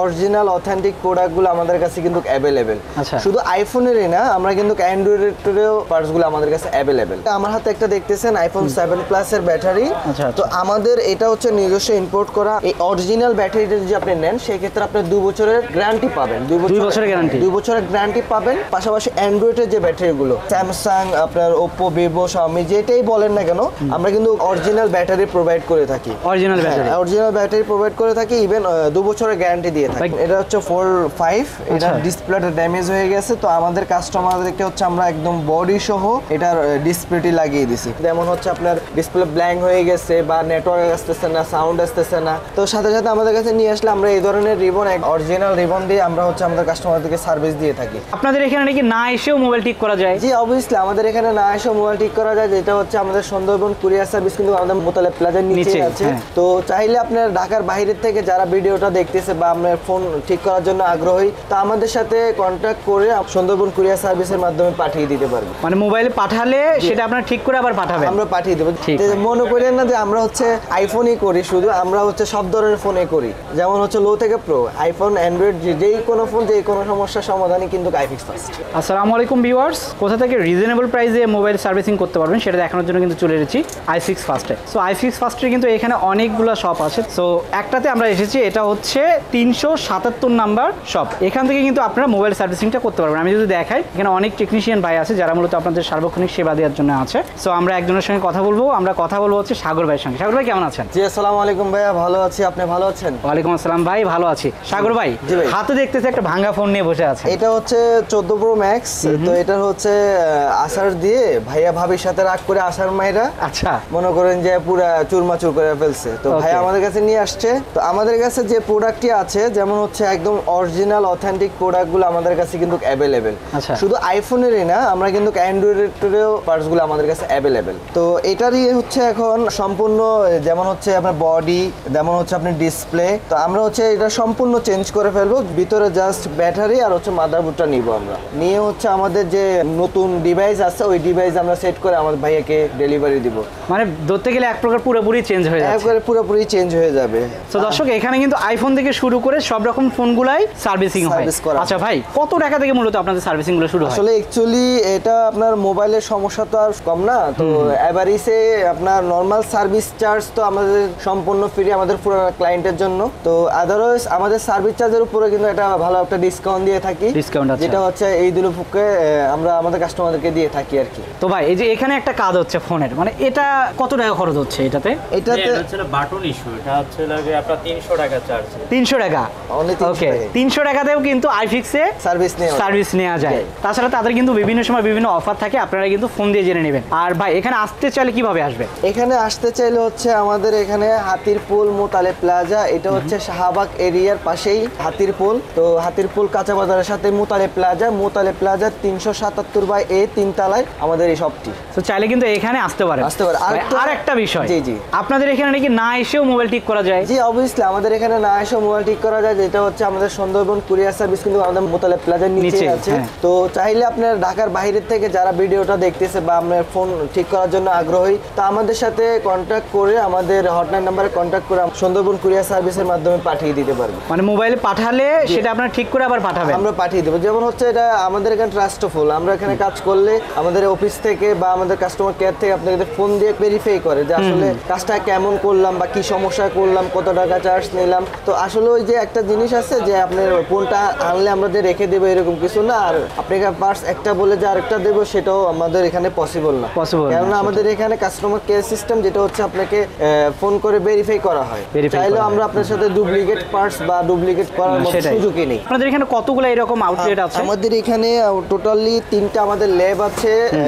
Original authentic প্রোডাক্টগুলো আমাদের কাছে কিন্তু অ্যাভেলেবেল। শুধু আইফোনেরই না, আমরা কিন্তু অ্যান্ড্রয়েডেরও পার্টসগুলো আমাদের কাছে অ্যাভেলেবেল। আমার হাতে একটা দেখতেছেন আইফোন 7 প্লাসের ব্যাটারি। তো আমাদের এটা হচ্ছে নিজস্ব ইম্পোর্ট করা। এই অরিজিনাল ব্যাটারিটা যদি আপনি নেন সেই ক্ষেত্রে আপনি 2 বছরের গ্যারান্টি পাবেন। 2 বছরের গ্যারান্টি পাবেন। পাশাপাশি অ্যান্ড্রয়েডের যে ব্যাটারিগুলো স্যামসাং, আপনার ওপ্পো, ভিভো, শাওমি যেটাই বলেন না কেন, আমরা কিন্তু অরিজিনাল ব্যাটারি প্রোভাইড করে থাকি। অরিজিনাল ব্যাটারি প্রোভাইড করে থাকি, ইভেন 2 বছরের গ্যারান্টি দিয়ে থাকি। এটা হচ্ছে 4.5, এটা ডিসপ্লেটা ড্যামেজ হয়ে গেছে, তো আমাদের কাস্টমারদেরকে হচ্ছে আমরা একদম বডি সহ এটার ডিসপ্লেটি লাগিয়ে দিছি। যেমন হচ্ছে আপনার ডিসপ্লে ব্ল্যাঙ্ক হয়ে গেছে বা নেটওয়ার্ক আসতেছে না, সাউন্ড আসতেছে না, তো সাথে সাথে আমাদের কাছে নিয়ে আসলে আমরা এই ধরনের রিবন, অরিজিনাল রিবন দিয়ে আমরা হচ্ছে আমাদের কাস্টমারদেরকে সার্ভিস দিয়ে থাকি। আপনাদের এখানে নাকি না এসেও মোবাইল ঠিক করা যায়? জি অবভিয়াসলি, আমাদের এখানে না এসেও মোবাইল ঠিক করা যায়। যেটা হচ্ছে আমাদের সুন্দরবন কুরিয়ার সার্ভিস কিন্তু আমাদের মোতালেব প্লাজার নিচে আছে। তো চাইলে আপনার ঢাকার বাইরের থেকে যারা ভিডিওটা দেখতেছে বা আপনার ফোন ঠিক করার জন্য আগ্রহী, তো আমাদের সাথে কন্ট্যাক্ট করে সুন্দরবন কুরিয়ার সার্ভিসের মাধ্যমে পাঠিয়ে দিতে পারবো। মানে মোবাইলে পাঠালে সেটা আপনারা ঠিক করে আবার পাঠাবেন? আমরা পাঠিয়ে দেবো। মনে করেন না যে আমরা হচ্ছে আইফোনই করি শুধু, আমরা হচ্ছে সব ধরনের ফোনে করি। যেমন হচ্ছে লো থেকে প্রো, আইফোন, অ্যান্ড্রয়েড, যেই কোনো ফোন, যেই কোনো সমস্যার সমাধানই কিন্তু iFix ফার্স্ট। আসসালামু আলাইকুম ভিউয়ার্স, কোথা থেকে রিজনেবল প্রাইসে মোবাইল সার্ভিসিং করতে পারবেন সেটা দেখানোর জন্য কিন্তু চলে এসেছি iFix ফার্স্টে। সো iFix ফার্স্টে কিন্তু এখানে অনেকগুলো শপ আছে। সো একটাতে আমরা এসেছি, এটা হচ্ছে 377 নাম্বার শপ। এখান থেকে কিন্তু আপনারা মোবাইল সার্ভিসিংটা করতে পারবেন। আমি যদি দেখাই, এখানে অনেক টেকনিশিয়ান ভাই আছে যারা মূলত আপনাদের সার্বক্ষণিক সেবা দেওয়ার জন্য আছে। সো আমরা একজনের সঙ্গে কথা বলবো। আমরা কথা বলবো হচ্ছে সাগর ভাইয়ের সঙ্গে। সাগর ভাই কেমন আছেন? জি আসসালামু আলাইকুম ভাইয়া, ভালো আছি, আপনি ভালো আছেন? ওয়ালাইকুম আসসালাম ভাই, ভালো আছি। সাগর ভাই হাতে দেখতেছি একটা ভাঙা ফোন নিয়ে বসে আছে। এটা হচ্ছে 14 প্রো ম্যাক্স। তো এটা হচ্ছে আসার দিয়ে ভাইয়া ভাবির সাথে রাগ করে আসার মাইরা মনে করেন যে পুরা চুরমাচুর করে ফেলছে। তো ভাই আমাদের কাছে নিয়ে আসছে। তো আমাদের কাছে যে প্রোডাক্টটি আছে, যেমন হচ্ছে একদম অরিজিনাল অথেন্টিক প্রোডাক্টগুলো আমাদের কাছে কিন্তু অ্যাভেলেবেল। শুধু আইফোনেরই না, আমরা কিন্তু অ্যান্ড্রয়েডেরও পার্টসগুলো আমাদের কাছে অ্যাভেলেবেল। তো এটারই হচ্ছে এখন সম্পূর্ণ, যেমন হচ্ছে আপনার বডি, যেমন হচ্ছে আপনার ডিসপ্লে, তো আমরা হচ্ছে এটা সম্পূর্ণ চেঞ্জ করে ফেলবো। ভিতরে জাস্ট ব্যাটারি আর হচ্ছে মাদারবোর্ডটা নিব। আমরা নিয়ে হচ্ছে আমাদের যে নতুন ডিভাইস আছে ওই ডিভাইস আমরা সেট করে আমাদের ভাইয়াকে ডেলিভারি দিব। মানে ধরতে গেলে এক প্রকার পুরোপুরি চেঞ্জ হয়ে যাবে, একবারে পুরোপুরি চেঞ্জ হয়ে যাবে। তো দর্শক, এখানে কিন্তু আইফোন থেকে শুরু করে সব রকম ফোনগুলাই সার্ভিসিং হয়। আচ্ছা ভাই, কত টাকা থেকে মূলত আপনাদের সার্ভিসিং গুলো শুরু হয়? আসলে অ্যাকচুয়ালি এটা আপনার মোবাইলের সমস্যা তো আর কম না। তো এভারেজে আপনার নরমাল সার্ভিস চার্জ তো আমাদের সম্পূর্ণ ফ্রি আমাদের পুরো ক্লায়েন্টের জন্য। তো আদারওয়াইজ আমাদের সার্ভিস চার্জের উপরে কিন্তু একটা ভালো একটা ডিসকাউন্ট দিয়ে থাকি, যেটা হচ্ছে এই দুলুপুকে আমরা আমাদের কাস্টমারদেরকে দিয়ে থাকি আর কি। তো ভাই এই যে এখানে একটা কাজ হচ্ছে ফোনের, মানে এটা কত টাকা খরচ হচ্ছে এটাতে? এটাতে হচ্ছে বাটন ইস্যু, এটা হচ্ছে লাগে আপনার 300 টাকা চার্জ। 300 টাকা? ওকে, 300 টাকাতেও কিন্তু আইফিক্সে সার্ভিস নেওয়া যায়। তাছাড়া তাদের কিন্তু বিভিন্ন সময় বিভিন্ন অফার থাকে, আপনারা কিন্তু ফোন দিয়ে জেনে নেবেন। আর ভাই এখানে আসতে চাইলে কিভাবে আসবে? এখানে আসতে চাইলে হচ্ছে আমাদের এখানে হাতিরপুল মোতালেব প্লাজা, এটা হচ্ছে শাহবাগ এরিয়ার পাশেই হাতিরপুল। তো হাতিরপুল কাঁচা বাজারের সাথে মোতালেব প্লাজা 377/A 3 তলায় আমাদের এই শপটি। তো চাইলে কিন্তু এখানে আসতে পারে। আর একটা বিষয়, জি আপনাদের এখানে নাকি না এসেও মোবাইল ঠিক করা যায়? জি অবভিয়াসলি, আমাদের এখানে না এসেও মোবাইল ঠিক করা যায়। যেটা হচ্ছে আমাদের সুন্দরবন কুরিয়ার সার্ভিস কিন্তু আমাদের মোতালেব প্লাজার নিচে আছে। তো চাইলে আপনার ঢাকার বাইরের থেকে যারা ভিডিওটা দেখতেছে বা আপনার ফোন ঠিক করার জন্য আগ্রহী, তো আমাদের সাথে কন্ট্যাক্ট করে আমাদের হটলাইন নাম্বারে কন্ট্যাক্ট করে সুন্দরবন কুরিয়ার সার্ভিসের মাধ্যমে পাঠিয়ে দিতে পারবো। মানে মোবাইলে পাঠালে সেটা আপনারা ঠিক করে আবার পাঠাবেন? আমরা পাঠিয়ে দেবো। যেমন হচ্ছে এটা আমাদের এখানে ট্রাস্টফুল, আমরা এখানে কাজ করলে আমাদের অফিস থেকে বা আমাদের কাস্টমার কেয়ার থেকে আপনাদের ফোন দিয়ে ভেরিফাই করে যে আসলে কাজটা কেমন করলাম বা কি সমস্যা করলাম, কত টাকা চার্জ নিলাম। তো আসলে ওই যে একটা জিনিস আছে যে আপনার ফোনটা আনলে আমরা যে রেখে দেবো এরকম কিছু না, আর আপনাকে পার্টস একটা বলে যে আরেকটা দেবো সেটাও আমাদের এখানে পসিবল না। কেননা আমাদের এখানে কাস্টমার কেয়ার সিস্টেম, যেটা হচ্ছে আপনাকে ফোন করে ভেরিফাই করা হয়। চাইলেও আমরা আপনার সাথে ডুপ্লিকেট পার্টস বা ডুপ্লিকেট করার সুযোগই নেই। আপনাদের এখানে কতগুলো এরকম আউটলেট আছে? আমাদের এখানে টোটালি 3টা আমাদের ল্যাব আছে,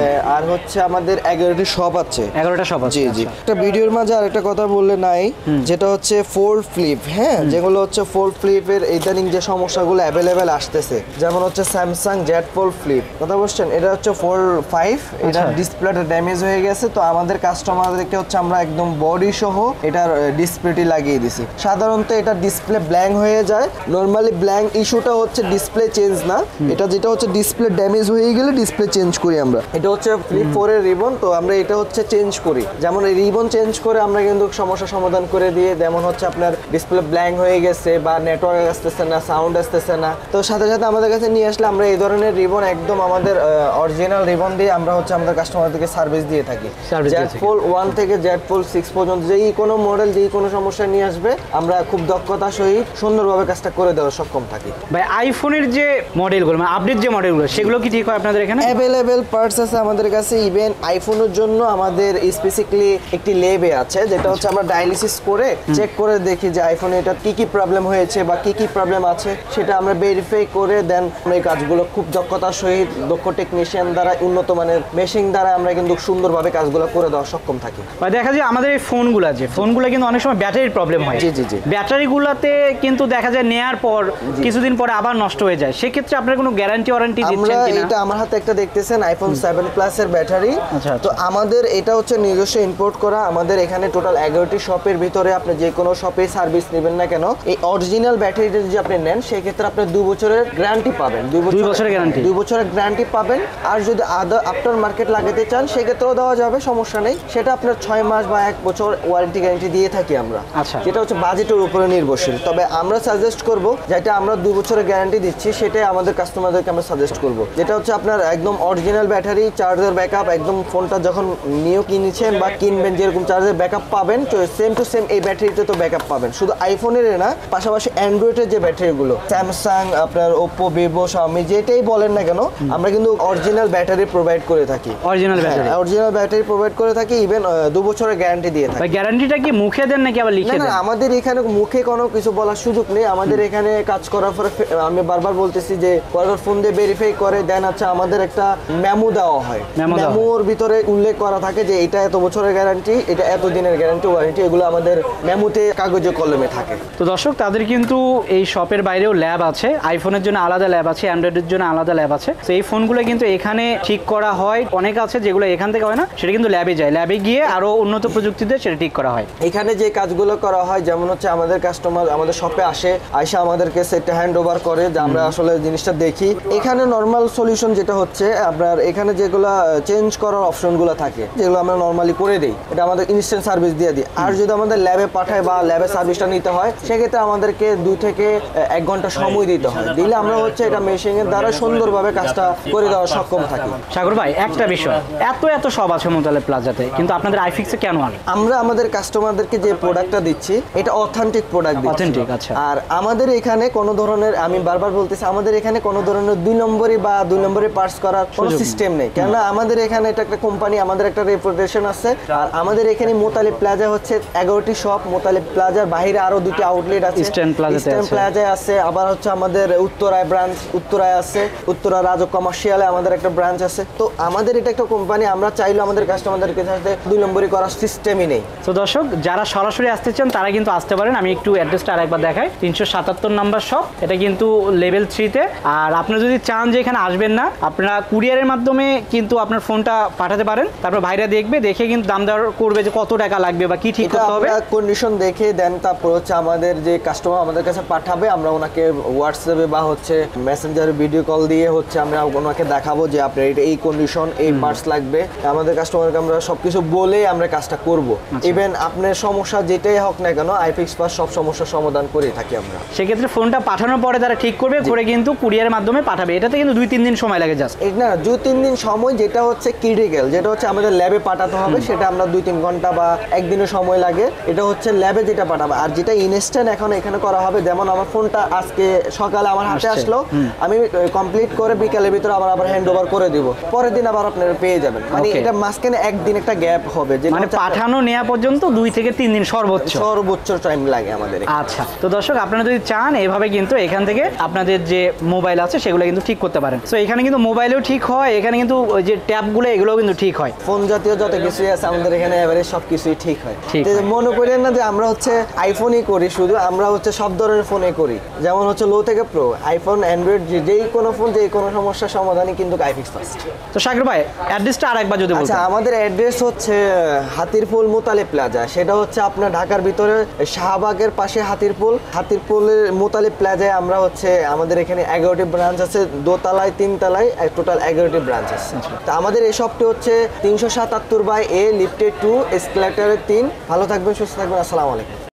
আর হচ্ছে আমাদের 11টি শপ আছে। 11টা শপ আছে। জি একটা ভিডিওর মাঝে আরেকটা কথা বললে নাই, যেটা হচ্ছে ফোল্ড ফ্লিপ। হ্যাঁ, যেগুলো হচ্ছে ফোল্ড ফ্লিপের ইদানিং যে সমস্যাগুলো অ্যাভেলেবেল আসতেছে, যেমন হচ্ছে স্যামসাং জেড ফোল্ড ফ্লিপ কথা বলছেন, এটা হচ্ছে 4.5, এটা ডিসপ্লেটা ড্যামেজ হয়ে গেছে। তো আমাদের কাস্টমারদেরকে হচ্ছে আমরা একদম বডি সহ এটার ডিসপ্লেটি লাগিয়ে দিছি। সাধারণত এটা ডিসপ্লে ব্ল্যাঙ্ক হয়ে যায়। নরমালি ব্ল্যাঙ্ক ইস্যুটা হচ্ছে ডিসপ্লে চেঞ্জ না, এটা যেটা হচ্ছে ডিসপ্লে ড্যামেজ হয়ে গেলে ডিসপ্লে চেঞ্জ করি আমরা। এটা হচ্ছে ফ্লিপ 4 এর রিবন, তো আমরা এটা হচ্ছে চেঞ্জ করি। যেমন এই রিবন চেঞ্জ করে আমরা কিন্তু সমস্যা সমাধান করে দিয়ে, যেমন হচ্ছে আপনার ডিসপ্লে ব্ল্যাঙ্ক হয়ে গেছে বা নেটওয়ার্ক আসতেছে না, সাউন্ড আসতেছে না, তো সাথে সাথে আমাদের কাছে নিয়ে আসলে আমরা এই ধরনের রিবন একদম আমাদের অরিজিনাল রিবন দিয়ে আমরা হচ্ছে আমাদের কাস্টমারদেরকে সার্ভিস দিয়ে থাকি। জেড ফোল্ড 1 থেকে জেড ফোল্ড 6 পর্যন্ত যেই কোনো মডেল, যেই কোনো সমস্যা নিয়ে আসবে আমরা খুব দক্ষতা সহিত সুন্দরভাবে কাজটা করে দেওয়ার সক্ষম থাকি। ভাই আইফোনের যে মডেলগুলো মানে আপডেট যে মডেলগুলো সেগুলো কি ঠিক হয় আপনাদের এখানে? অ্যাভেলেবেল পার্টস আছে আমাদের কাছে। ইভেন আইফোনের জন্য আমাদের স্পেসিফিকলি একটি লেবে আছে, যেটা হচ্ছে আমরা ডায়ালিসিস করে চেক করে দেখি যে আইফোনে এটা কি কি প্রবলেম হয়েছে বা কি কি প্রবলেম আছে, সেটা আমরা ভেরিফাই করে দেন আমরা এই কাজগুলো খুব দক্ষতার সহিত দক্ষ টেকনিশিয়ান দ্বারা, উন্নত মানের মেশিন দ্বারা আমরা কিন্তু সুন্দরভাবে কাজগুলো করে দেওয়া সক্ষম থাকি। দেখা যায় আমাদের এই ফোনগুলো কিন্তু অনেক সময় ব্যাটারির প্রবলেম হয়। জি জি জি। ব্যাটারিগুলোতে কিন্তু দেখা যায় নেয়ার পর কিছুদিন পরে আবার নষ্ট হয়ে যায়, সেক্ষেত্রে আপনারা কোনো গ্যারান্টি ওয়ারেন্টি দিচ্ছেন কিনা? এটা আমার হাতে একটা দেখতেছেন আইফোন 7 প্লাস এর ব্যাটারি। তো আমাদের এটা হচ্ছে নিজস্ব ইম্পোর্ট করা। আমাদের এখানে টোটাল 11টি শপের ভিতরে আপনি যে কোনো শপে সার্ভিস নেবেন না কেন, এই অরিজিনাল ব্যাটারিটা যদি আপনি নেন সেই ক্ষেত্রে আপনি 2 বছরের গ্যারান্টি পাবেন। 2 বছরের গ্যারান্টি, 2 বছরের গ্যারান্টি পাবেন। আর যদি আফটার মার্কেট লাগাতে চান সেক্ষেত্রেও দেওয়া যাবে, সমস্যা নেই। সেটা আপনার 6 মাস বা 1 বছর ওয়ারেন্টি গ্যারান্টি দিয়ে থাকি আমরা। যেটা হচ্ছে বাজেটের উপরে নির্ভরশীল। তবে আমরা সাজেস্ট করব যেটা আমরা 2 বছরের গ্যারান্টি দিচ্ছি সেটাই আমাদের কাস্টমারদেরকে আমরা সাজেস্ট করব, যেটা হচ্ছে আপনার একদম অরিজিনাল ব্যাটারি, চার্জার ব্যাকআপ, একদম ফোনটা যখন নিউ কিনেছেন বা কিনবেন যেরকম চার্জার ব্যাকআপ পাবেন সেম টু সেম এই ব্যাটারিতে তো ব্যাকআপ পাবেন। শুধু আইফোনের না, পাশাপাশি অ্যান্ড্রয়েডের যে ব্যাটারিগুলো স্যামসাং, আপনার ওপ্পো, ভিভো, শাওমি যেটাই বলেন না কেন আমরা কিন্তু অরিজিনাল ব্যাটারি প্রোভাইড করে থাকি। অরিজিনাল ব্যাটারি প্রোভাইড করে থাকি। ইভেন 2 বছরের গ্যারান্টি দিয়ে থাকি। গ্যারান্টিটা কি মুখে দেন নাকি আবার লিখে দেন? না, আমাদের এখানে মুখে কোনো কিছু বলার সুযোগ নেই। আমাদের এখানে কাজ করার পরে আমি বারবার বলতেছি যে পরের ফোন দিয়ে ভেরিফাই করে দেন। আচ্ছা, আমাদের একটা মেমো দেওয়া হয়, মেমোর ভিতরে উল্লেখ করা থাকে যে এটা এত বছরের গ্যারান্টি, এটা এত দিনের গ্যারান্টি ওয়ারেন্টি, এগুলো আমাদের মেমোতে কাগজে কলমে থাকে। তো দর্শক, তাদের কিন্তু এই শপের বাইরেও ল্যাব আছে, আইফোনের জন্য আলাদা ল্যাব আছে, অ্যান্ড্রয়েডের জন্য আলাদা ল্যাব আছে। তো এই ফোনগুলো কিন্তু এখানে ঠিক করা হয়। অনেক আছে যেগুলো এখান থেকে হয় না, সেটা কিন্তু ল্যাবে যায়, ল্যাবে গিয়ে আরো উন্নত প্রযুক্তিতে সেটা ঠিক করা হয়। এখানে যে কাজগুলো করা হয়, যেমন হচ্ছে আমাদের কাস্টমার আমাদের শপে আসে, আয়সা আমাদেরকে সেটা হ্যান্ড ওভার করে যে আমরা আসলে জিনিসটা দেখি। এখানে নর্মাল সলিউশন যেটা হচ্ছে আপনার এখানে যেগুলো চেঞ্জ করার অপশনগুলো থাকে, যেগুলো আমরা নর্মালি করে দিই, এটা আমাদের ইনস্ট্যান্ট সার্ভিস দিয়ে দিই। আর যদি আমাদের ল্যাবে পাঠায় বা ল্যাবে সার্ভিসটা নিতে হয় সেক্ষেত্রে আমাদেরকে 2 থেকে 1 ঘন্টা সময় দিতে হয়। দিলে আমরা হচ্ছে এটা মেশিনের দ্বারা সুন্দরভাবে কাজটা করে দেওয়ার সক্ষম থাকি। সাগর ভাই, একটা বিষয়, এত সব আছে মোতালেব প্লাজাতে, কিন্তু আপনাদের আইফিক্সে কেন আনে? আমরা আমাদের কাস্টমারদেরকে যে প্রোডাক্টটা দিচ্ছি এটা অথেন্টিক প্রোডাক্ট দিচ্ছি। অথেন্টিক, আচ্ছা। আর আমাদের এখানে কোনো ধরনের, আমি বারবার বলতেছি, আমাদের এখানে কোনো ধরনের 2 নম্বরই বা 2 নম্বরে পার্টস করার কোনো সিস্টেম নেই। কেননা আমাদের এখানে এটা একটা কোম্পানি, আমাদের একটা রেপুটেশন আছে। আর আমাদের এখানে মোতালেব প্লাজা হচ্ছে 11টি শপ। মোতালেব প্লাজার বাইরে আরো 2টি আউটলেট আছে, ইস্টার্ন প্লাজায় আছে, আবার হচ্ছে আমাদের উত্তরায় ব্রাঞ্চ, উত্তরায় আছে, উত্তরা রাজ কমার্শিয়ালে আমাদের একটা ব্রাঞ্চ আছে। তো আমাদের এটা একটা কোম্পানি, আমরা চাইলে আমাদের কাস্টমারদেরকে সাথে 2 নম্বরই করার সিস্টেমই নেই। তো দর্শক, যারা সরাসরি আসতে চান তারা কিন্তু আসতে পারেন। আমি একটু অ্যাড্রেসটা আরেকবার দেখাই। 377 নাম্বার শপ, এটা কিন্তু লেভেল 3-তে। আর আপনারা যদি চান যে এখানে আসবেন না, আপনারা কুরিয়ারের মাধ্যমে কিন্তু আপনার ফোনটা পাঠাতে পারেন। তারপর ভাইরা দেখবে, দেখে কিন্তু দাম দর করবে যে কত টাকা লাগবে বা কি ঠিক করতে হবে, কন্ডিশন দেখে দেন। তারপর হচ্ছে আমাদের যে কাস্টমার আমাদের কাছে পাঠাবে, আমরা ওনাকে হোয়াটসঅ্যাপে বা হচ্ছে মেসেঞ্জারে ভিডিও কল দিয়ে হচ্ছে আমরা ওনাকে দেখাবো যে আপনার এই কন্ডিশন, এই পার্টস লাগবে। আমাদের কাস্টমারকে আমরা সবকিছু বলে আমরা কাজটা করব। ইভেন আপনার সমস্যা যেটাই হোক না কেন, আইফিক্স পাস সব সমস্যার সমাধান করে থাকি আমরা। সেক্ষেত্রে ফোনটা পাঠানোর পরে তারা ঠিক করবে, করে কিন্তু কুরিয়ারের মাধ্যমে পাঠাবে। এটাতে কিন্তু 2-3 দিন সময় লাগে জাস্ট। না, 2-3 দিন সময়, যেটা হচ্ছে ক্রিটিক্যাল, যেটা হচ্ছে আমাদের ল্যাবে পাঠাতে হবে, সেটা আমরা 2-3 ঘন্টা বা 1 দিনের সময় লাগে। এটা হচ্ছে ল্যাবে যেটা পাঠাবো। আর যেটা ইনস্ট্যান্ট এখন এখানে করা হবে, যেমন আমার ফোনটা আজকে সকালে আমার হাতে আসলো, আমি কমপ্লিট করে বিকালের ভিতরে আবার হ্যান্ড ওভার করে দিব, পরের দিন আবার আপনারা পেয়ে যাবেন। মানে এটা মাঝখানে 1 দিন একটা গ্যাপ হবে, যে মানে পাঠানো নেওয়া পর্যন্ত 2 থেকে 3 দিন সর্বোচ্চ টাইম লাগে আমাদের। আচ্ছা, তো দর্শক, আপনারা যদি চান এভাবে কিন্তু এখান থেকে আপনাদের যে মোবাইল আছে সেগুলো কিন্তু ঠিক করতে পারেন। তো এখানে কিন্তু মোবাইলেও ঠিক হয়, এখানে কিন্তু ওই যে ট্যাবগুলো এগুলোও কিন্তু ঠিক হয়, ফোন জাতীয় যত কিছুই আছে আমাদের এখানে এভারেজ সবকিছুই ঠিক হয়। মনে করেন না যে আমরা হচ্ছে আইফোনই করি শুধু, আমরা হচ্ছে সব ধরনের ফোনে করি। যেমন হচ্ছে লো থেকে প্রো, আইফোন, অ্যান্ড্রয়েড, যেই কোনো ফোন, যেই কোনো সমস্যার সমাধানই কিন্তু আইফিক্স ফার্স্ট। তো সাগর ভাই, অ্যাড্রেসটা আরেকবার যদি বলতেন। আচ্ছা, আমাদের অ্যাড্রেস হচ্ছে হাতিরপুল মোতালেব প্লাজা। সেটা হচ্ছে আপনার ঢাকার ভিতরে শাহবাগের পাশে হাতিরপুলের মোতালেব প্লাজায় আমরা হচ্ছে, আমাদের এখানে 11টি ব্রাঞ্চ আছে, 2তলায় 3তলায় টোটাল 11টি ব্রাঞ্চ আছে। তো আমাদের এই শপটি হচ্ছে 377/A লিফটেড 2 এসকেলেটরের 3। ভালো থাকবেন, সুস্থ থাকবেন, আসসালামু আলাইকুম।